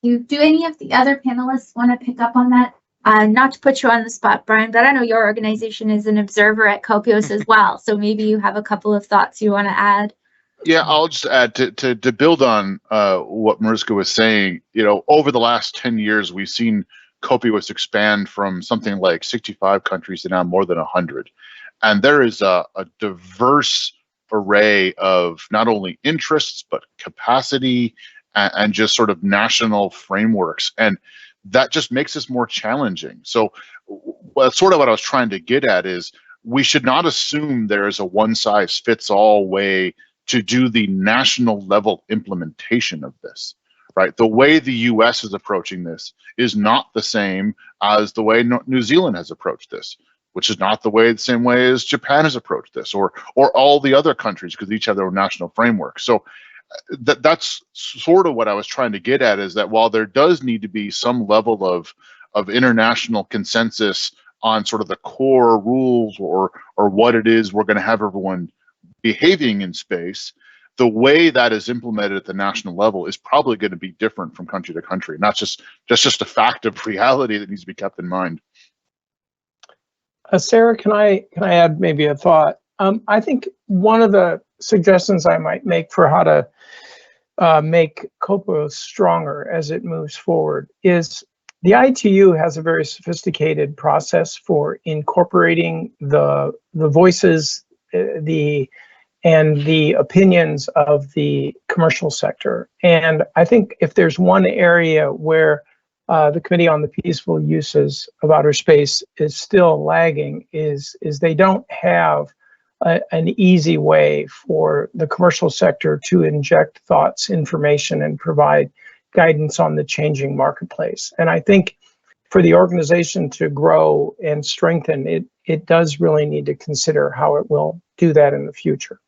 Do any of the other panelists want to pick up on that? Not to put you on the spot, Brian, but I know your organization is an observer at COPIOS as well, so maybe you have a couple of thoughts you want to add. Yeah, I'll just add to build on what Maruska was saying. You know, over the last 10 years, we've seen COPIOS expand from something like 65 countries to now more than 100. And there is a diverse array of not only interests, but capacity and just sort of national frameworks. And that just makes this more challenging. So sort of what I was trying to get at is we should not assume there is a one-size-fits-all way to do the national level implementation of this, right? The way the US is approaching this is not the same as the way New Zealand has approached this, which is not the same way as Japan has approached this, or all the other countries, because each have their own national framework. So that's sort of what I was trying to get at, is that while there does need to be some level of international consensus on sort of the core rules or what it is we're going to have everyone behaving in space, the way that is implemented at the national level is probably going to be different from country to country. And that's just a fact of reality that needs to be kept in mind. Sara, can I add maybe a thought? I think one of the suggestions I might make for how to make COPIOS stronger as it moves forward is the ITU has a very sophisticated process for incorporating the voices, and the opinions of the commercial sector. And I think if there's one area where the Committee on the Peaceful Uses of Outer Space is still lagging is they don't have an easy way for the commercial sector to inject thoughts, information, and provide guidance on the changing marketplace. And I think for the organization to grow and strengthen, it does really need to consider how it will do that in the future.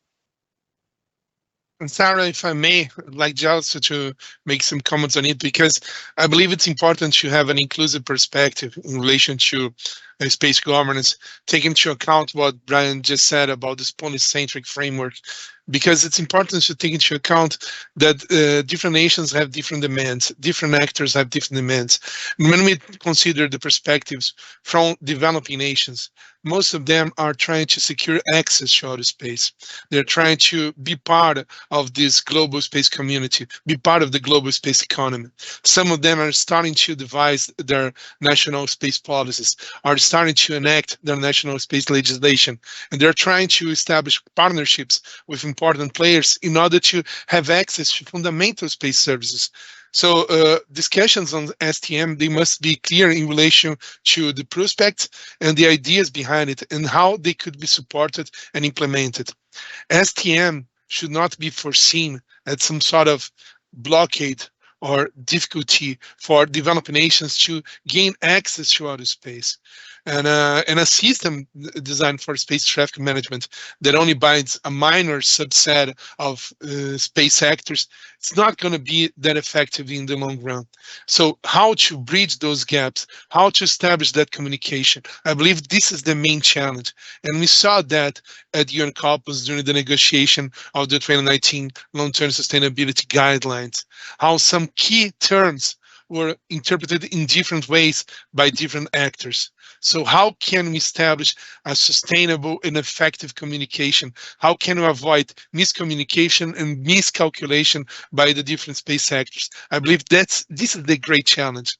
And Sara, if I may, I'd like just to make some comments on it, because I believe it's important to have an inclusive perspective in relation to space governance, taking into account what Brian just said about this policy-centric framework, because it's important to take into account that different nations have different demands, different actors have different demands. And when we consider the perspectives from developing nations, most of them are trying to secure access to outer space. They're trying to be part of this global space community, be part of the global space economy. Some of them are starting to devise their national space policies, are starting to enact their national space legislation, and they're trying to establish partnerships with important players in order to have access to fundamental space services. So discussions on STM, they must be clear in relation to the prospects and the ideas behind it and how they could be supported and implemented. STM should not be foreseen as some sort of blockade or difficulty for developing nations to gain access to outer space. And a system designed for space traffic management that only binds a minor subset of space actors, it's not going to be that effective in the long run. So how to bridge those gaps, how to establish that communication, I believe this is the main challenge. And we saw that at UN COPIOS during the negotiation of the 2019 long-term sustainability guidelines, how some key terms were interpreted in different ways by different actors. So how can we establish a sustainable and effective communication? How can we avoid miscommunication and miscalculation by the different space actors? I believe this is the great challenge.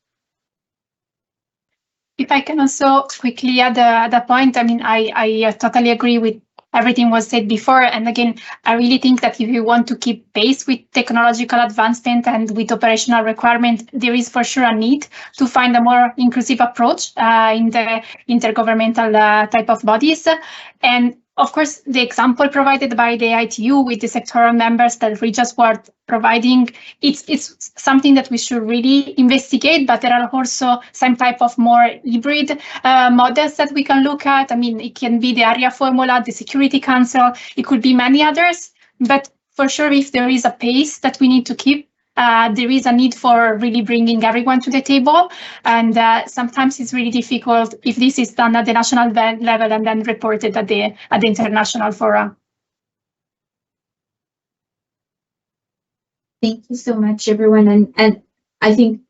If I can also quickly add the point, I mean, I totally agree with everything was said before. And again, I really think that if you want to keep pace with technological advancement and with operational requirement, there is for sure a need to find a more inclusive approach in the intergovernmental type of bodies. And of course, the example provided by the ITU with the sectoral members that we just were providing, it's something that we should really investigate, but there are also some type of more hybrid models that we can look at. I mean, it can be the ARIA formula, the Security Council, it could be many others, but for sure, if there is a pace that we need to keep, there is a need for really bringing everyone to the table. And sometimes it's really difficult if this is done at the national level and then reported at the international forum. Thank you so much, everyone. And I think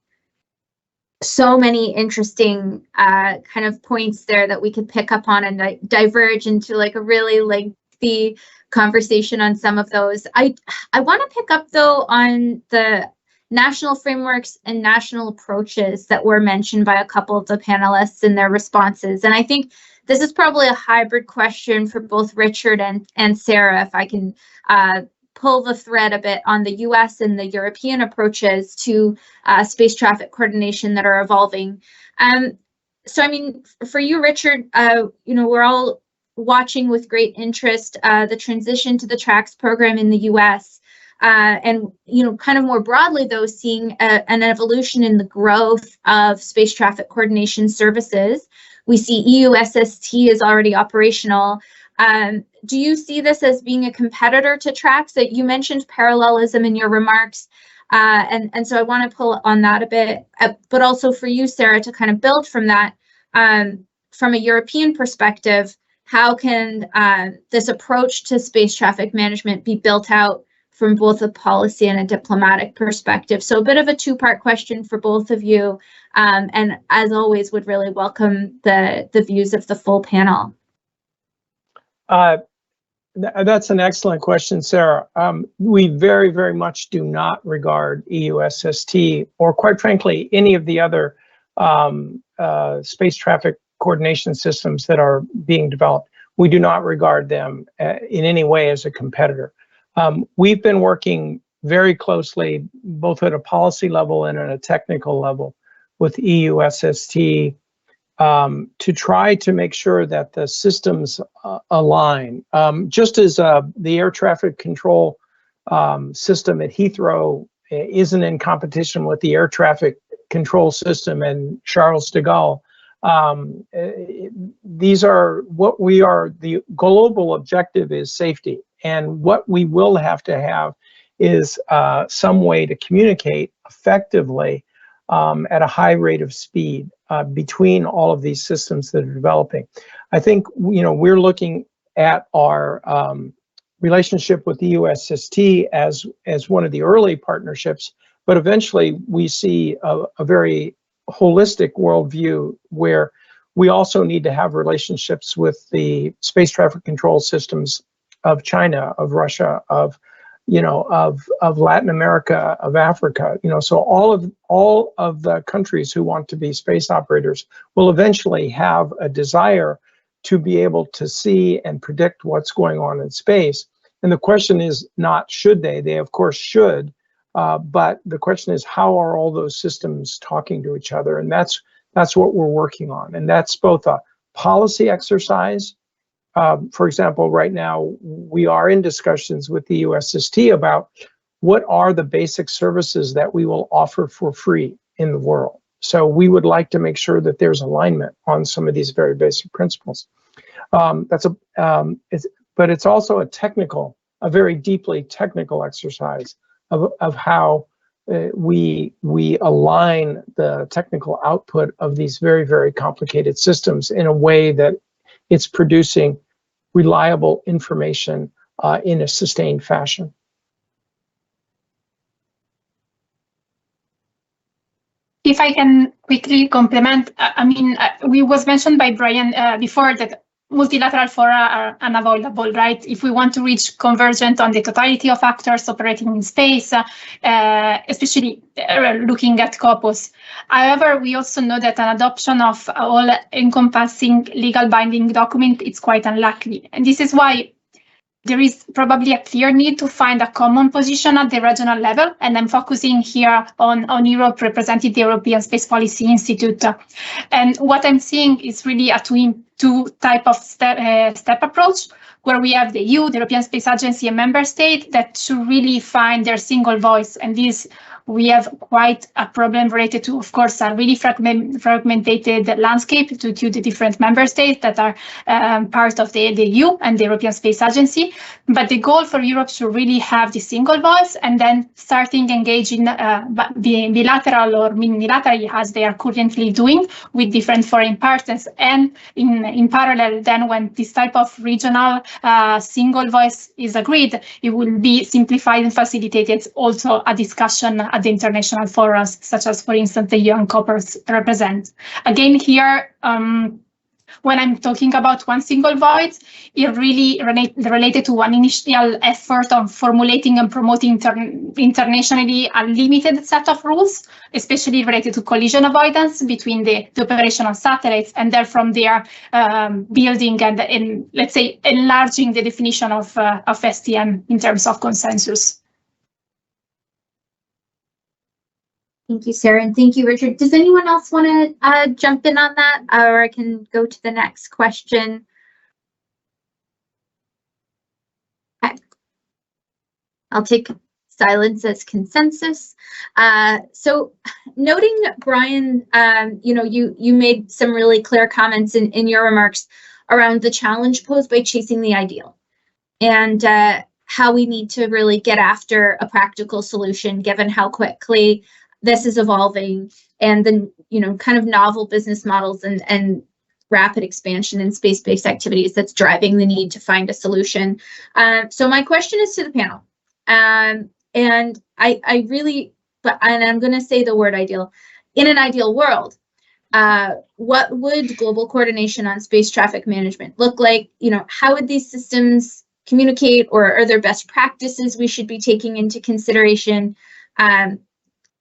so many interesting kind of points there that we could pick up on and diverge into like a really lengthy conversation on some of those. I want to pick up though on the national frameworks and national approaches that were mentioned by a couple of the panelists in their responses. And I think this is probably a hybrid question for both Richard and Sara, if I can pull the thread a bit on the US and the European approaches to space traffic coordination that are evolving. So, I mean, for you, Richard, we're all watching with great interest the transition to the TRACS program in the US. And, kind of more broadly, though, seeing an evolution in the growth of space traffic coordination services. We see EUSST is already operational. Do you see this as being a competitor to TRACS? That you mentioned parallelism in your remarks, and so I want to pull on that a bit, but also for you, Sara, to kind of build from that, from a European perspective, how can this approach to space traffic management be built out from both a policy and a diplomatic perspective? So a bit of a two-part question for both of you, and as always, would really welcome the views of the full panel. That's an excellent question, Sara. We very, very much do not regard EUSST, or quite frankly, any of the other space traffic coordination systems that are being developed. We do not regard them in any way as a competitor. We've been working very closely, both at a policy level and at a technical level, with EUSST to try to make sure that the systems align. Just as the air traffic control system at Heathrow isn't in competition with the air traffic control system in Charles de Gaulle, these are what we are, the global objective is safety. And what we will have to have is some way to communicate effectively at a high rate of speed between all of these systems that are developing. I think, we're looking at our relationship with the EUSST as one of the early partnerships, but eventually we see a very holistic worldview where we also need to have relationships with the space traffic control systems of China, of Russia, of Latin America, of Africa, so all of the countries who want to be space operators will eventually have a desire to be able to see and predict what's going on in space. And the question is not should they of course should, but the question is how are all those systems talking to each other? And that's what we're working on. And that's both a policy exercise. For example, right now, we are in discussions with the EUSST about what are the basic services that we will offer for free in the world. So we would like to make sure that there's alignment on some of these very basic principles. But it's also a very deeply technical exercise of how we align the technical output of these very, very complicated systems in a way that it's producing reliable information in a sustained fashion. If I can quickly complement, we was mentioned by Brian before that multilateral fora are unavoidable, right? If we want to reach convergence on the totality of actors operating in space, especially looking at COPUOS. However, we also know that an adoption of all-encompassing legal binding document is quite unlikely. And this is why there is probably a clear need to find a common position at the regional level, and I'm focusing here on Europe, representing the European Space Policy Institute. And what I'm seeing is really a two type of step approach, where we have the EU, the European Space Agency, and member state that should really find their single voice. And this we have quite a problem related to, of course, a really fragmented landscape due to the different member states that are part of the EU and the European Space Agency. But the goal for Europe should really have the single voice and then starting engaging bilateral or unilaterally, as they are currently doing, with different foreign partners. And in parallel, then when this type of regional single voice is agreed, it will be simplified and facilitated also a discussion at the international forums, such as, for instance, the UN COPers represent. Again, here, when I'm talking about one single voice, it really related to one initial effort on formulating and promoting internationally a limited set of rules, especially related to collision avoidance between the operational satellites, and then from there building and let's say enlarging the definition of STM in terms of consensus. Thank you, Sarah, and thank you, Richard. Does anyone else want to jump in on that, or I can go to the next question? Okay. I'll take silence as consensus. So, noting, Brian, you made some really clear comments in your remarks around the challenge posed by chasing the ideal, and how we need to really get after a practical solution given how quickly this is evolving, and the kind of novel business models and rapid expansion in space-based activities that's driving the need to find a solution. So my question is to the panel, and I really, and I'm going to say the word ideal. In an ideal world, what would global coordination on space traffic management look like? How would these systems communicate, or are there best practices we should be taking into consideration?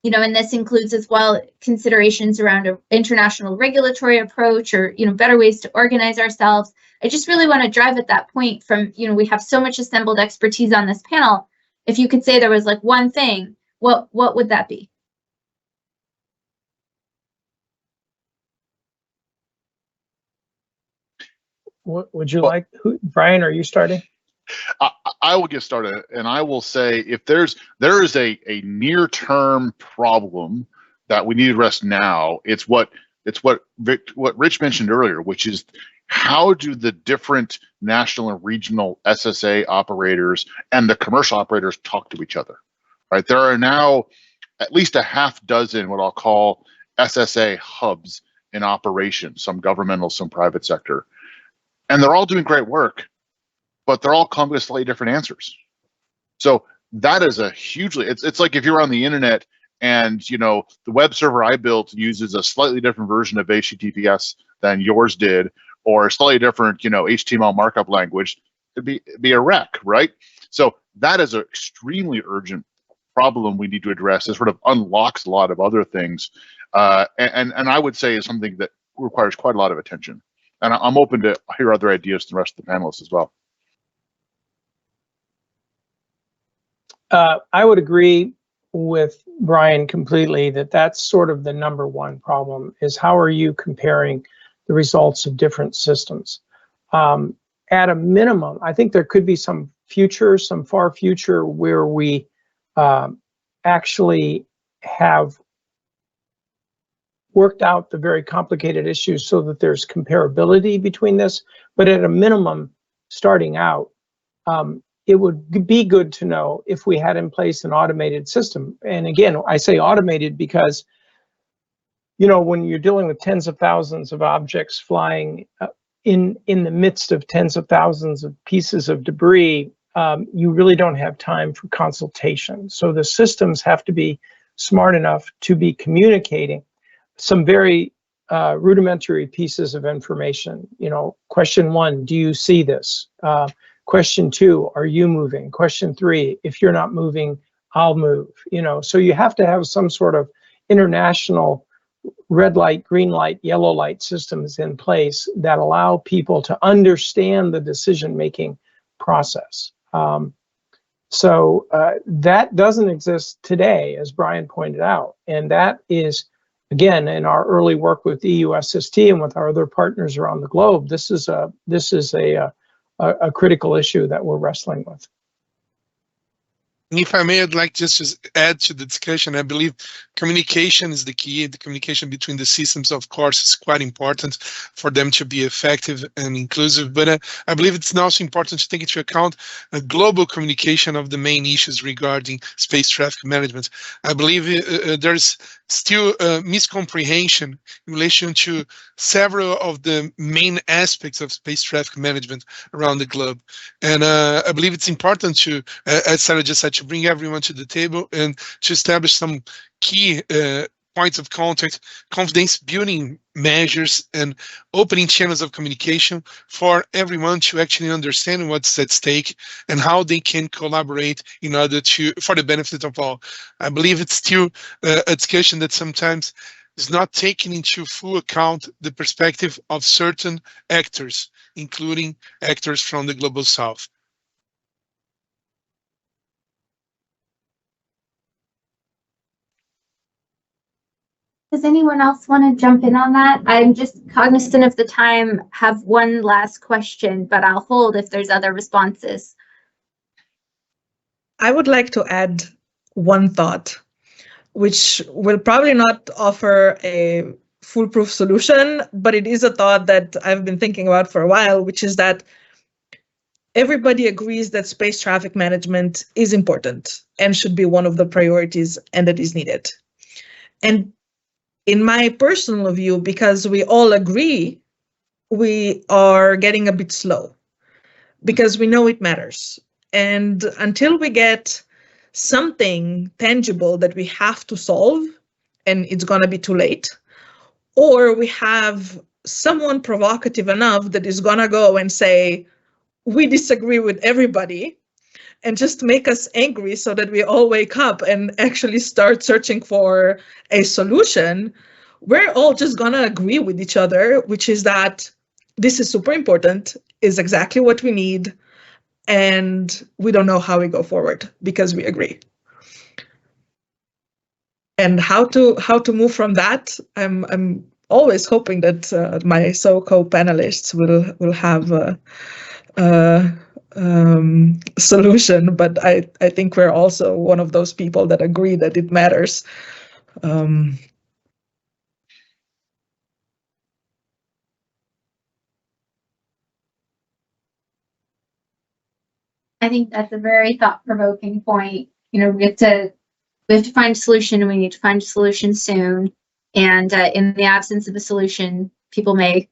And this includes as well considerations around an international regulatory approach, or, better ways to organize ourselves. I just really want to drive at that point from, we have so much assembled expertise on this panel. If you could say there was like one thing, what would that be? What would you like? Brian, are you starting? I will get started, and I will say, if there is a near-term problem that we need to address now, it's what Rich mentioned earlier, which is how do the different national and regional SSA operators and the commercial operators talk to each other, right? There are now at least a half dozen what I'll call SSA hubs in operation, some governmental, some private sector, and they're all doing great work, but they're all coming with slightly different answers. So that is a hugely, it's like if you're on the internet and, the web server I built uses a slightly different version of HTTPS than yours did, or a slightly different, HTML markup language, it'd be a wreck, right? So that is an extremely urgent problem we need to address. It sort of unlocks a lot of other things. And I would say is something that requires quite a lot of attention. And I'm open to hear other ideas from the rest of the panelists as well. I would agree with Brian completely that that's sort of the number one problem, is how are you comparing the results of different systems? At a minimum, I think there could be some far future, where we actually have worked out the very complicated issues so that there's comparability between this. But at a minimum, starting out, it would be good to know if we had in place an automated system. And again, I say automated because, when you're dealing with tens of thousands of objects flying in the midst of tens of thousands of pieces of debris, you really don't have time for consultation. So the systems have to be smart enough to be communicating some very rudimentary pieces of information. Question 1, do you see this? Question 2, are you moving? Question 3, if you're not moving, I'll move. So you have to have some sort of international red light, green light, yellow light systems in place that allow people to understand the decision-making process. So that doesn't exist today, as Brian pointed out, and that is, again, in our early work with EUSST and with our other partners around the globe, this is a critical issue that we're wrestling with. If I may, I'd like just to add to the discussion. I believe communication is the key. The communication between the systems, of course, is quite important for them to be effective and inclusive. But I believe it's also important to take into account a global communication of the main issues regarding space traffic management. I believe there's still miscomprehension in relation to several of the main aspects of space traffic management around the globe. And I believe it's important to, as Sara just said, to bring everyone to the table and to establish some key points of contact, confidence building measures, and opening channels of communication for everyone to actually understand what's at stake and how they can collaborate in order to, for the benefit of all. I believe it's still a discussion that sometimes is not taking into full account the perspective of certain actors, including actors from the Global South. Does anyone else want to jump in on that? I'm just cognizant of the time, have one last question, but I'll hold if there's other responses. I would like to add one thought, which will probably not offer a foolproof solution, but it is a thought that I've been thinking about for a while, which is that everybody agrees that space traffic management is important and should be one of the priorities and that is needed. And in my personal view, because we all agree, we are getting a bit slow because we know it matters. And until we get something tangible that we have to solve, and it's going to be too late, or we have someone provocative enough that is going to go and say, we disagree with everybody, and just make us angry so that we all wake up and actually start searching for a solution, we're all just going to agree with each other, which is that this is super important, is exactly what we need, and we don't know how we go forward because we agree. And how to move from that, I'm always hoping that my co-panelists will have a solution, but I think we're also one of those people that agree that it matters. I think that's a very thought-provoking point. You know, we have to find a solution, and we need to find a solution soon. And in the absence of a solution, people may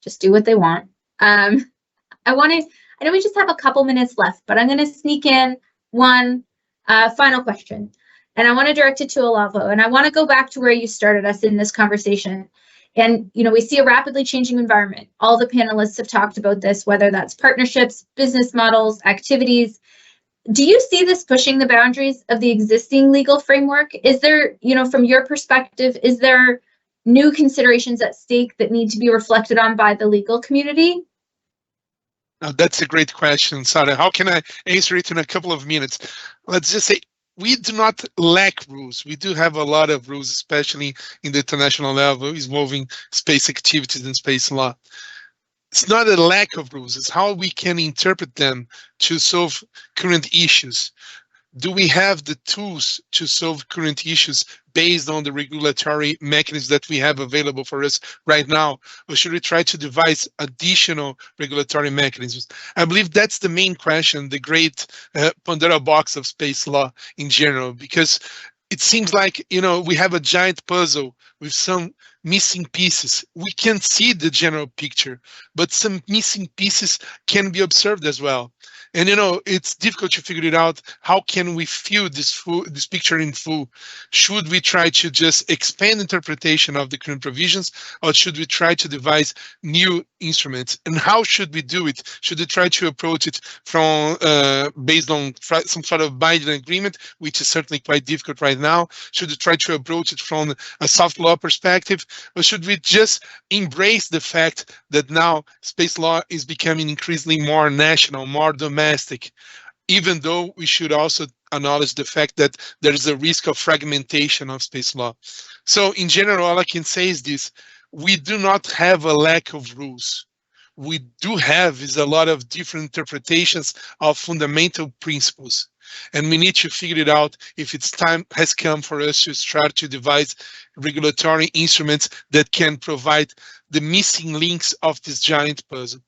just do what they want. I know we just have a couple minutes left, but I'm going to sneak in one final question. And I want to direct it to Olavo. And I want to go back to where you started us in this conversation. And, you know, we see a rapidly changing environment. All the panelists have talked about this, whether that's partnerships, business models, activities. Do you see this pushing the boundaries of the existing legal framework? Is there, you know, from your perspective, is there new considerations at stake that need to be reflected on by the legal community? Now, that's a great question, Sara. How can I answer it in a couple of minutes? Let's just say we do not lack rules. We do have a lot of rules, especially in the international level, involving space activities and space law. It's not a lack of rules, it's how we can interpret them to solve current issues. Do we have the tools to solve current issues based on the regulatory mechanisms that we have available for us right now? Or should we try to devise additional regulatory mechanisms? I believe that's the main question, the great Pandora box of space law in general, because it seems like, you know, we have a giant puzzle with some missing pieces. We can see the general picture, but some missing pieces can be observed as well. And, you know, it's difficult to figure it out. How can we fill this picture in full? Should we try to just expand interpretation of the current provisions, or should we try to devise new instruments? And how should we do it? Should we try to approach it from based on some sort of binding agreement, which is certainly quite difficult right now? Should we try to approach it from a soft law perspective, or should we just embrace the fact that now space law is becoming increasingly more national, more domestic, even though we should also acknowledge the fact that there is a risk of fragmentation of space law? So in general, all I can say is this: we do not have a lack of rules. We do have is a lot of different interpretations of fundamental principles. and we need to figure it out if it's time has come for us to start to devise regulatory instruments that can provide the missing links of this giant puzzle.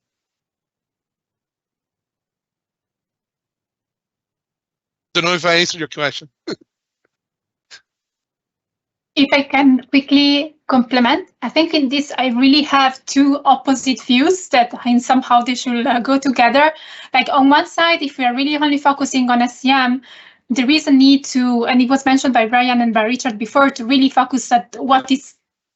Don't know if I answered your question. If I can quickly complement, I think in this I really have two opposite views that in somehow they should go together. Like on one side, if we are really only focusing on SCM, there is a need to, and it was mentioned by Brian and by Richard before, to really focus at what is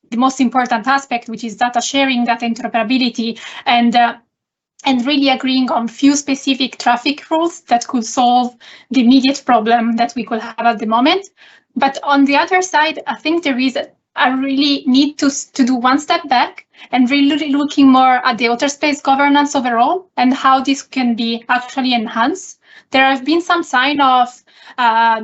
the most important aspect, which is data sharing, data interoperability, and really agreeing on few specific traffic rules that could solve the immediate problem that we could have at the moment. But on the other side, I think there is a really need to do one step back and really looking more at the outer space governance overall and how this can be actually enhanced. There have been some sign of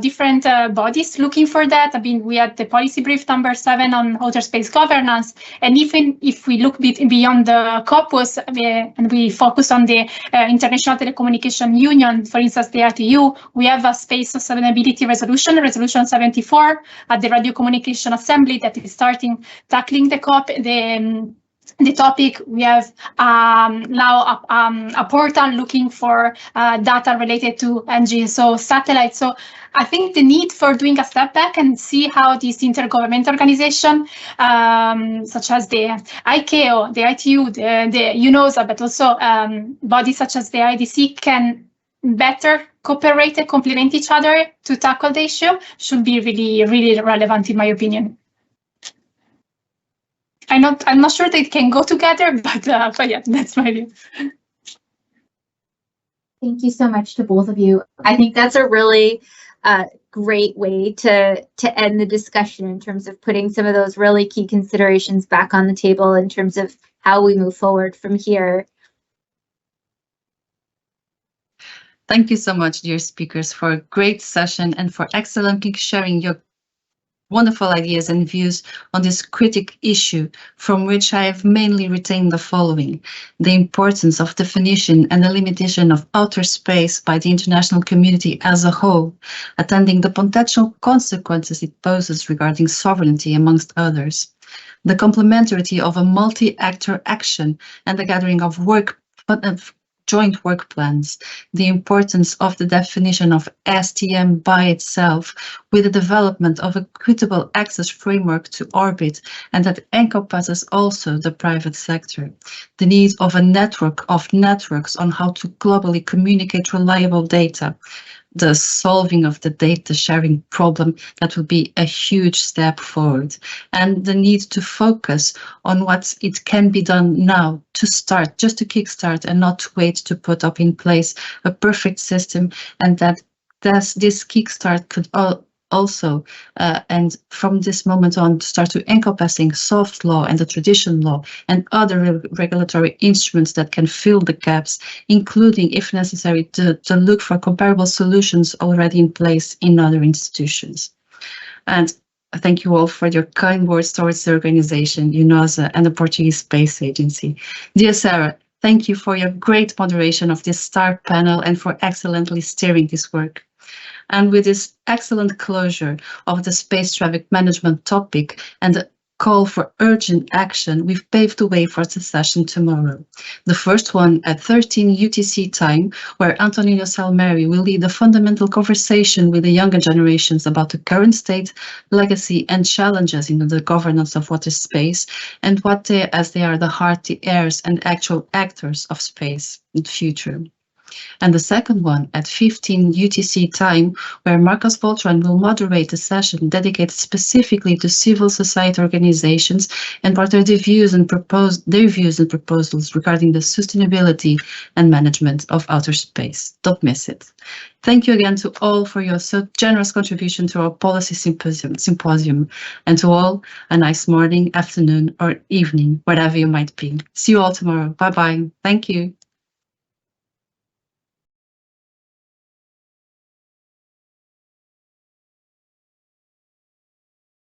different bodies looking for that. I mean, we had the policy brief number 7 on outer space governance, and even if we look beyond the corpus and we focus on the International Telecommunication Union, for instance, the RTU, we have a space sustainability resolution, Resolution 74, at the Radio Communication Assembly that is tackling the topic. We have now a portal looking for data related to NGSO satellites. So I think the need for doing a step back and see how this intergovernmental organization, such as the ICAO, the ITU, the UNOSA, but also bodies such as the IDC can better cooperate and complement each other to tackle the issue should be really, really relevant in my opinion. I'm not sure they can go together, but yeah, that's my view. Thank you so much to both of you. I think that's a really great way to end the discussion in terms of putting some of those really key considerations back on the table in terms of how we move forward from here. Thank you so much, dear speakers, for a great session and for excellently sharing your wonderful ideas and views on this critical issue, from which I have mainly retained the following: the importance of definition and the limitation of outer space by the international community as a whole, attending the potential consequences it poses regarding sovereignty, amongst others, the complementarity of a multi-actor action and the gathering of joint work plans, the importance of the definition of STM by itself, with the development of a equitable access framework to orbit, and that encompasses also the private sector, the need of a network of networks on how to globally communicate reliable data, the solving of the data sharing problem that will be a huge step forward, and the need to focus on what it can be done now to start, just to kickstart and not wait to put up in place a perfect system, and that this kickstart could also, and from this moment on, start to encompassing soft law and the tradition law and other regulatory instruments that can fill the gaps, including, if necessary, to look for comparable solutions already in place in other institutions. And thank you all for your kind words towards the organization, UNOSA, and the Portuguese Space Agency. Dear Sara, thank you for your great moderation of this star panel and for excellently steering this work. And with this excellent closure of the space traffic management topic and the call for urgent action, we've paved the way for the session tomorrow. The first one at 13 UTC time, where Antonino Salmeri will lead a fundamental conversation with the younger generations about the current state, legacy, and challenges in the governance of water space, and what they, as they are the heart, the heirs, and actual actors of space in the future. And the second one at 15 UTC time, where Marcos Voltran will moderate a session dedicated specifically to civil society organizations and what are their views and proposals regarding the sustainability and management of outer space. Don't miss it. Thank you again to all for your so generous contribution to our policy symposium, and to all a nice morning, afternoon, or evening, wherever you might be. See you all tomorrow. Bye-bye. Thank you.